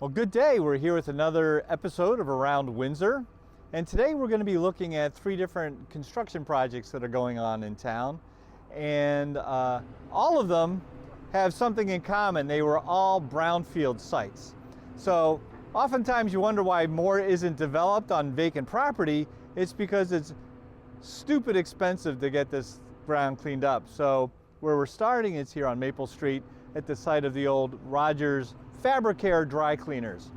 Well, good day. We're here with another episode of Around Windsor. And today we're going to be looking at three different construction projects that are going on in town. And all of them have something in common. They were all brownfield sites. So oftentimes you wonder why more isn't developed on vacant property. It's because it's stupid expensive to get this ground cleaned up. So where we're starting is here on Maple Street at the site of the old Rogers Fabricare dry cleaners.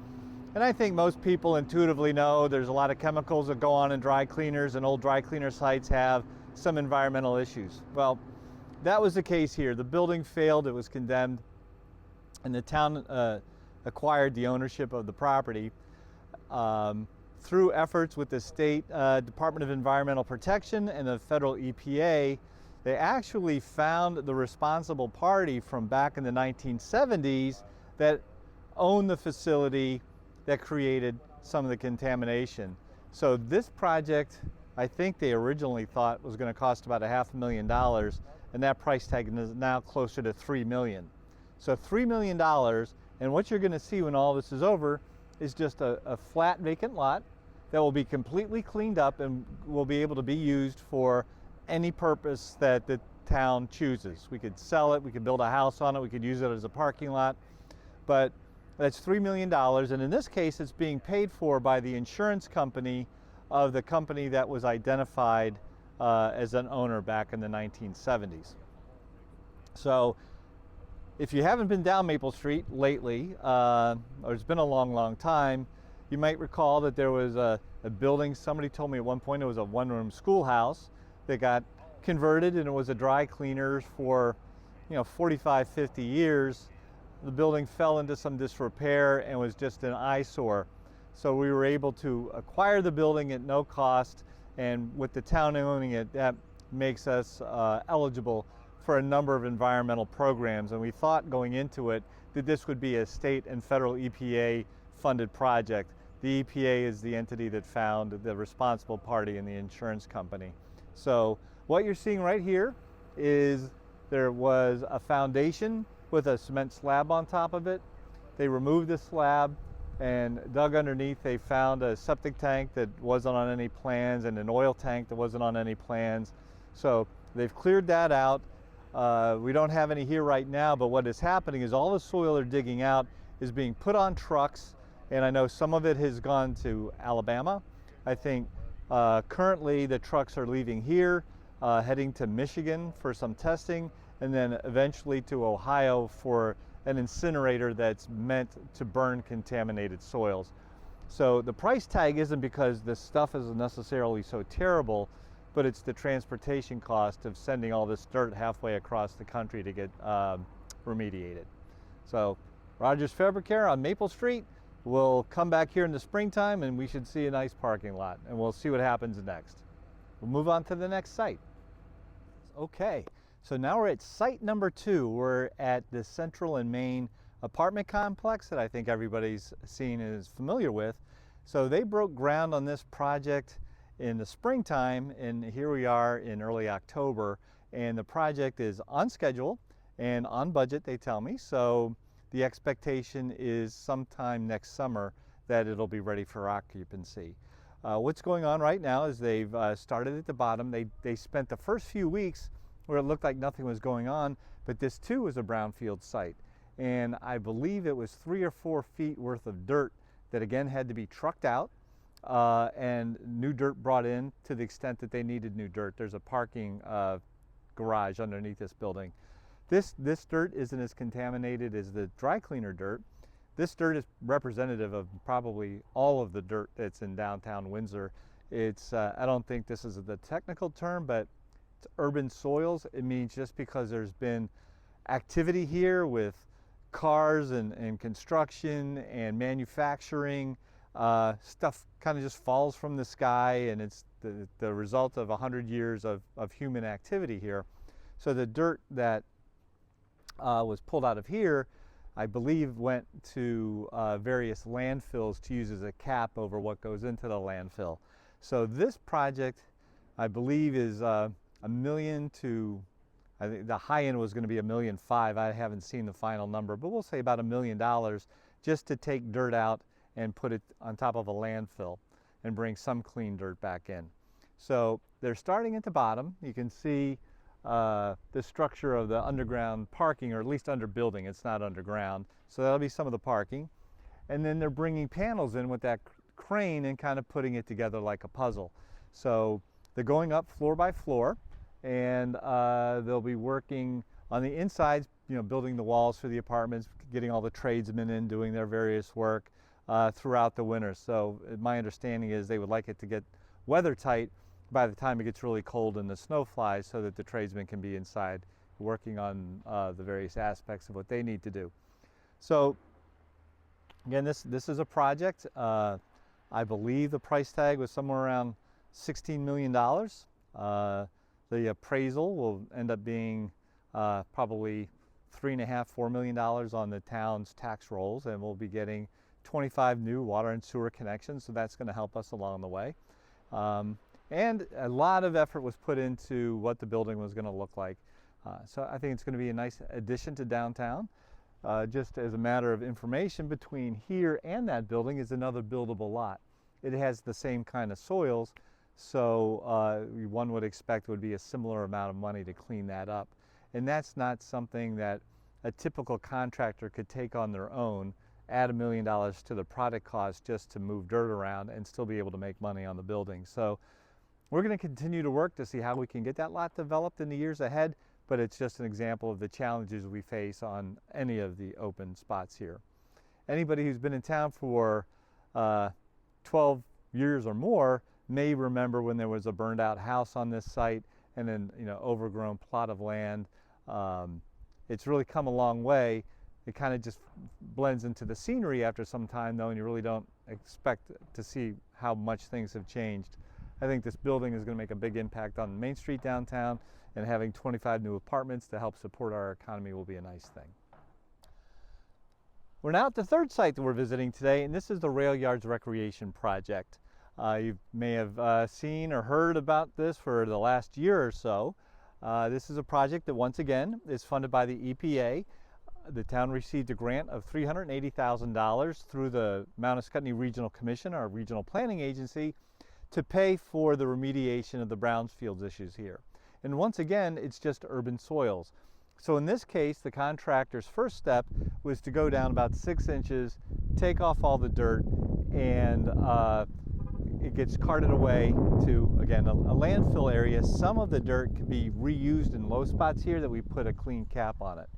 And I think most people intuitively know there's a lot of chemicals that go on in dry cleaners, and old dry cleaner sites have some environmental issues. Well, that was the case here. The building failed, it was condemned, and the town acquired the ownership of the property. Through efforts with the state Department of Environmental Protection and the federal EPA, they actually found the responsible party from back in the 1970s that owned the facility that created some of the contamination. So this project, I think they originally thought was going to cost about $500,000, and that price tag is now closer to $3 million. So $3 million, and what you're going to see when all this is over is just a flat vacant lot that will be completely cleaned up and will be able to be used for any purpose that the town chooses. We could sell it, we could build a house on it, we could use it as a parking lot, but that's $3 million, and in this case it's being paid for by the insurance company of the company that was identified as an owner back in the 1970s. So if you haven't been down Maple Street lately, or it's been a long time, you might recall that there was a building, somebody told me at one point it was a one-room schoolhouse that got converted, and it was a dry cleaners for 45, 50 years. The building fell into some disrepair and was just an eyesore. So we were able to acquire the building at no cost, and with the town owning it, that makes us eligible for a number of environmental programs. And we thought going into it that this would be a state and federal EPA funded project. The EPA is the entity that found the responsible party in the insurance company. So what you're seeing right here is there was a foundation with a cement slab on top of it. They removed the slab and dug underneath. They found a septic tank that wasn't on any plans and an oil tank that wasn't on any plans. So they've cleared that out. We don't have any here right now, but what is happening is all the soil they're digging out is being put on trucks, and I know some of it has gone to Alabama. I think currently the trucks are leaving here, heading to Michigan for some testing, and then eventually to Ohio for an incinerator that's meant to burn contaminated soils. So the price tag isn't because this stuff isn't necessarily so terrible, but it's the transportation cost of sending all this dirt halfway across the country to get remediated. So Rogers Fabricare on Maple Street. We'll come back here in the springtime and we should see a nice parking lot, and we'll see what happens next. We'll move on to the next site. Okay. So now we're at site number 2. We're at the Central and Main apartment complex that I think everybody's seen and is familiar with. So they broke ground on this project in the springtime, and here we are in early October, and the project is on schedule and on budget, they tell me. So the expectation is sometime next summer that it'll be ready for occupancy. What's going on right now is they've started at the bottom. They spent the first few weeks where it looked like nothing was going on, but this too was a brownfield site. And I believe it was 3 or 4 feet worth of dirt that again had to be trucked out and new dirt brought in to the extent that they needed new dirt. There's a parking garage underneath this building. This dirt isn't as contaminated as the dry cleaner dirt. This dirt is representative of probably all of the dirt that's in downtown Windsor. It's, I don't think this is the technical term, but urban soils. It means just because there's been activity here with cars and construction and manufacturing, stuff kind of just falls from the sky, and it's the result of 100 years of human activity here. So the dirt that was pulled out of here, I believe, went to various landfills to use as a cap over what goes into the landfill. So this project, I believe, is $1 million to, I think the high end was going to be $1.5 million. I haven't seen the final number, but we'll say about $1 million just to take dirt out and put it on top of a landfill and bring some clean dirt back in. So they're starting at the bottom. You can see the structure of the underground parking, or at least under building. It's not underground. So that'll be some of the parking. And then they're bringing panels in with that crane and kind of putting it together like a puzzle. So they're going up floor by floor, and they'll be working on the insides, building the walls for the apartments, getting all the tradesmen in, doing their various work throughout the winter. So my understanding is they would like it to get weather tight by the time it gets really cold and the snow flies, so that the tradesmen can be inside working on the various aspects of what they need to do. So again, this is a project. I believe the price tag was somewhere around $16 million. The appraisal will end up being probably $3.5–4 million on the town's tax rolls, and we'll be getting 25 new water and sewer connections, so that's going to help us along the way. And a lot of effort was put into what the building was going to look like. So I think it's going to be a nice addition to downtown. Just as a matter of information, between here and that building is another buildable lot. It has the same kind of soils, so one would expect would be a similar amount of money to clean that up. And that's not something that a typical contractor could take on their own, add $1 million to the product cost just to move dirt around and still be able to make money on the building. So we're going to continue to work to see how we can get that lot developed in the years ahead, but it's just an example of the challenges we face on any of the open spots here. Anybody who's been in town for 12 years or more may remember when there was a burned out house on this site and an overgrown plot of land. It's really come a long way. It kind of just blends into the scenery after some time, though, and you really don't expect to see how much things have changed. I think this building is going to make a big impact on Main Street downtown, and having 25 new apartments to help support our economy will be a nice thing. We're now at the third site that we're visiting today, and this is the Railyards Recreation Project. You may have seen or heard about this for the last year or so. This is a project that, once again, is funded by the EPA. The town received a grant of $380,000 through the Mount Escutney Regional Commission, our regional planning agency, to pay for the remediation of the brownfields issues here. And once again, it's just urban soils. So in this case, the contractor's first step was to go down about 6 inches, take off all the dirt, and it gets carted away to, again, a landfill area. Some of the dirt can be reused in low spots here that we put a clean cap on it.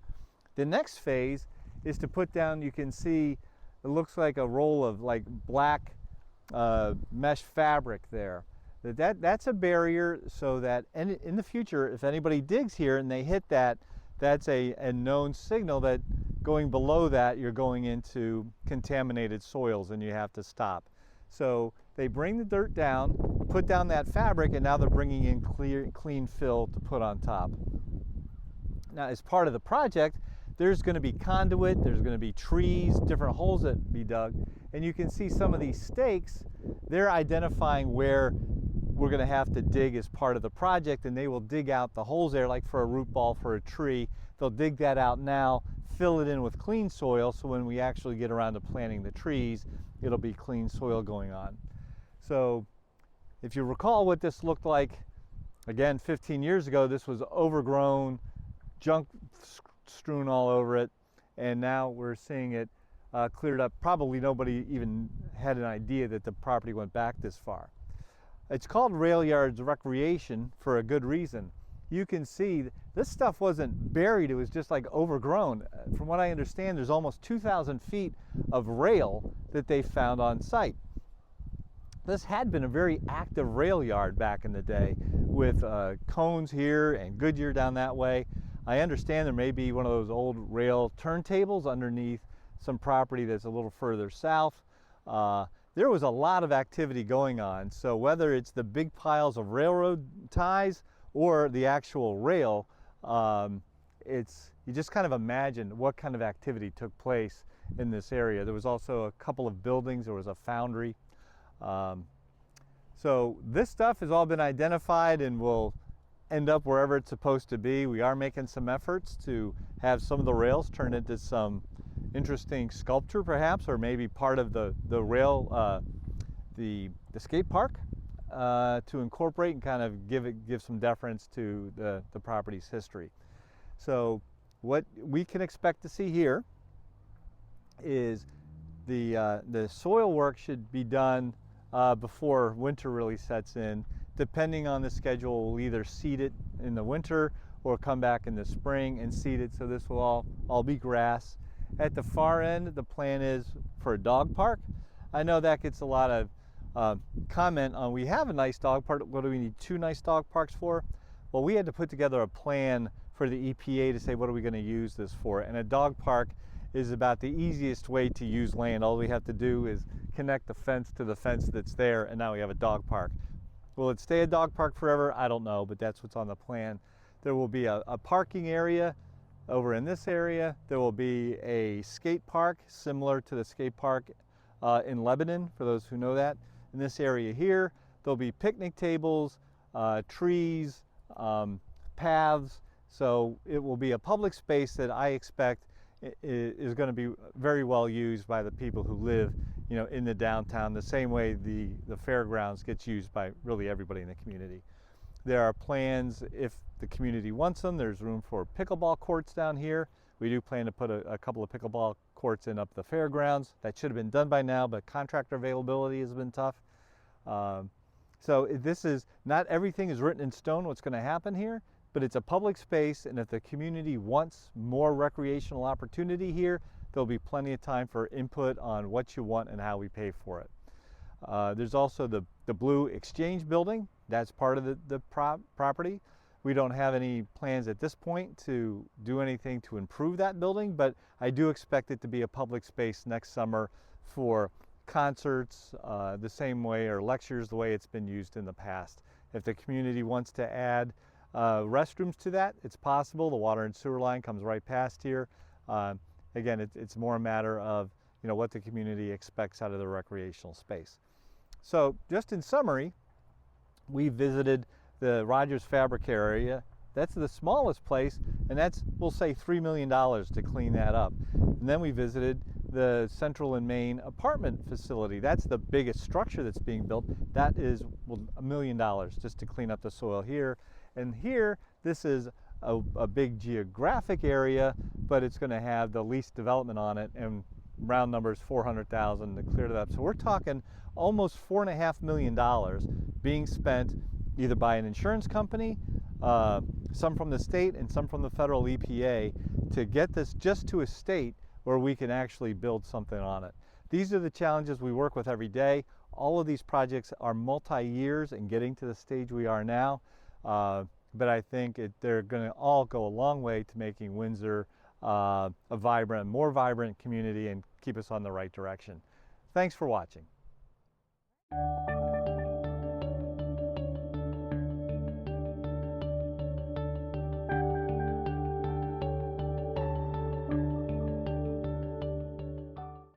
The next phase is to put down, you can see, it looks like a roll of like black mesh fabric there. That's a barrier, so that in the future, if anybody digs here and they hit that, that's a known signal that going below that, you're going into contaminated soils and you have to stop. So they bring the dirt down, put down that fabric, and now they're bringing in clean fill to put on top. Now, as part of the project, there's going to be conduit, there's going to be trees, different holes that be dug, and you can see some of these stakes. They're identifying where we're going to have to dig as part of the project, and they will dig out the holes there, like for a root ball for a tree. They'll dig that out now, fill it in with clean soil, so when we actually get around to planting the trees, it'll be clean soil going on. So if you recall what this looked like, again, 15 years ago, this was overgrown, junk strewn all over it, and now we're seeing it cleared up. Probably nobody even had an idea that the property went back this far. It's called Railyards Recreation for a good reason. You can see this stuff wasn't buried, it was just like overgrown. From what I understand, there's almost 2,000 feet of rail that they found on site. This had been a very active rail yard back in the day, with cones here and Goodyear down that way. I understand there may be one of those old rail turntables underneath some property that's a little further south. There was a lot of activity going on, so whether it's the big piles of railroad ties or the actual rail, you just kind of imagine what kind of activity took place in this area. There was also a couple of buildings, there was a foundry. So this stuff has all been identified and will end up wherever it's supposed to be. We are making some efforts to have some of the rails turned into some interesting sculpture perhaps, or maybe part of the skate park to incorporate and kind of give some deference to the property's history. So what we can expect to see here is the soil work should be done before winter really sets in. Depending on the schedule, we'll either seed it in the winter or come back in the spring and seed it, so this will all be grass. At the far end, the plan is for a dog park. I know that gets a lot of comment on, we have a nice dog park, what do we need 2 nice dog parks for? Well, we had to put together a plan for the EPA to say what are we going to use this for, and a dog park is about the easiest way to use land. All we have to do is connect the fence to the fence that's there, and now we have a dog park. Will it stay a dog park forever? I don't know, but that's what's on the plan. There will be a parking area over in this area. There will be a skate park similar to the skate park in Lebanon, for those who know that. In this area here, there'll be picnic tables, trees, paths. So it will be a public space that I expect is going to be very well used by the people who live, in the downtown, the same way the fairgrounds gets used by really everybody in the community. There are plans, if the community wants them, there's room for pickleball courts down here. We do plan to put a couple of pickleball courts in up the fairgrounds. That should have been done by now, but contractor availability has been tough. So this is, not everything is written in stone what's going to happen here, but it's a public space, and if the community wants more recreational opportunity here, there'll be plenty of time for input on what you want and how we pay for it. There's also the Blue Exchange building. That's part of the property. We don't have any plans at this point to do anything to improve that building, but I do expect it to be a public space next summer for concerts the same way, or lectures the way it's been used in the past. If the community wants to add restrooms to that, it's possible. The water and sewer line comes right past here. Again, it's more a matter of what the community expects out of the recreational space. So just in summary, we visited the Rogers Fabric area. That's the smallest place, and that's, we'll say, $3 million to clean that up. And then we visited the Central and Main apartment facility. That's the biggest structure that's being built. That is, well, $1 million just to clean up the soil here. And here, this is a big geographic area, but it's going to have the least development on it, and round numbers, $400,000 to clear it up. So we're talking almost $4.5 million being spent either by an insurance company, some from the state and some from the federal EPA, to get this just to a state where we can actually build something on it. These are the challenges we work with every day. All of these projects are multi-years in getting to the stage we are now, but I think they're going to all go a long way to making Windsor a more vibrant community and keep us on the right direction. Thanks for watching.